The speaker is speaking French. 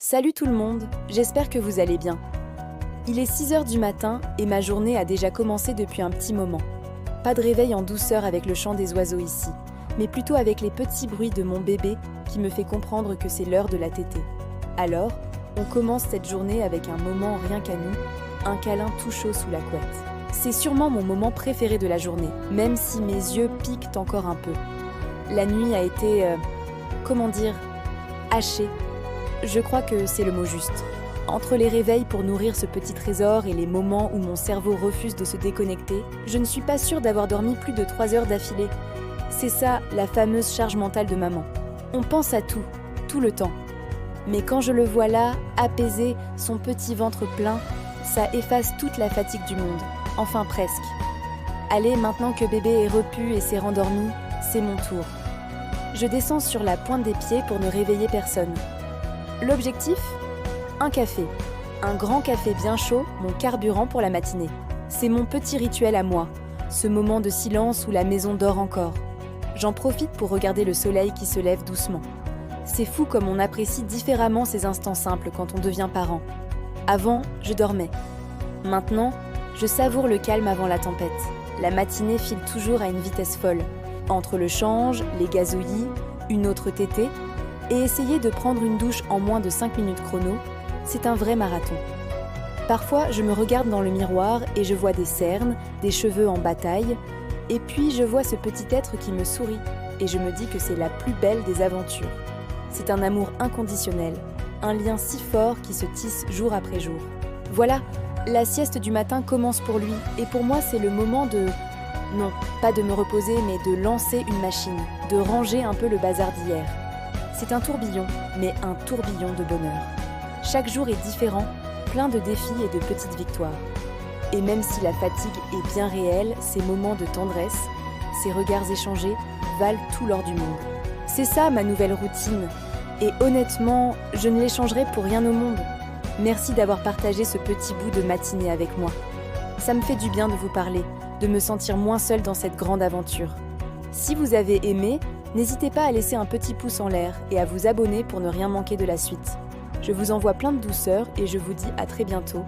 Salut tout le monde, j'espère que vous allez bien. Il est 6 heures du matin et ma journée a déjà commencé depuis un petit moment. Pas de réveil en douceur avec le chant des oiseaux ici, mais plutôt avec les petits bruits de mon bébé qui me fait comprendre que c'est l'heure de la tétée. Alors, on commence cette journée avec un moment rien qu'à nous, un câlin tout chaud sous la couette. C'est sûrement mon moment préféré de la journée, même si mes yeux piquent encore un peu. La nuit a été, hachée. Je crois que c'est le mot juste. Entre les réveils pour nourrir ce petit trésor et les moments où mon cerveau refuse de se déconnecter, je ne suis pas sûre d'avoir dormi plus de 3 heures d'affilée. C'est ça, la fameuse charge mentale de maman. On pense à tout le temps. Mais quand je le vois là, apaisé, son petit ventre plein, ça efface toute la fatigue du monde. Enfin presque. Allez, maintenant que bébé est repu et s'est rendormi, c'est mon tour. Je descends sur la pointe des pieds pour ne réveiller personne. L'objectif ? Un café. Un grand café bien chaud, mon carburant pour la matinée. C'est mon petit rituel à moi, ce moment de silence où la maison dort encore. J'en profite pour regarder le soleil qui se lève doucement. C'est fou comme on apprécie différemment ces instants simples quand on devient parent. Avant, je dormais. Maintenant, je savoure le calme avant la tempête. La matinée file toujours à une vitesse folle. Entre le change, les gazouillis, une autre tétée, et essayer de prendre une douche en moins de 5 minutes chrono, c'est un vrai marathon. Parfois, je me regarde dans le miroir et je vois des cernes, des cheveux en bataille, et puis je vois ce petit être qui me sourit, et je me dis que c'est la plus belle des aventures. C'est un amour inconditionnel, un lien si fort qui se tisse jour après jour. Voilà, la sieste du matin commence pour lui, et pour moi c'est le moment de... Non, pas de me reposer, mais de lancer une machine, de ranger un peu le bazar d'hier. C'est un tourbillon, mais un tourbillon de bonheur. Chaque jour est différent, plein de défis et de petites victoires. Et même si la fatigue est bien réelle, ces moments de tendresse, ces regards échangés, valent tout l'or du monde. C'est ça ma nouvelle routine. Et honnêtement, je ne l'échangerai pour rien au monde. Merci d'avoir partagé ce petit bout de matinée avec moi. Ça me fait du bien de vous parler, de me sentir moins seule dans cette grande aventure. Si vous avez aimé, n'hésitez pas à laisser un petit pouce en l'air et à vous abonner pour ne rien manquer de la suite. Je vous envoie plein de douceur et je vous dis à très bientôt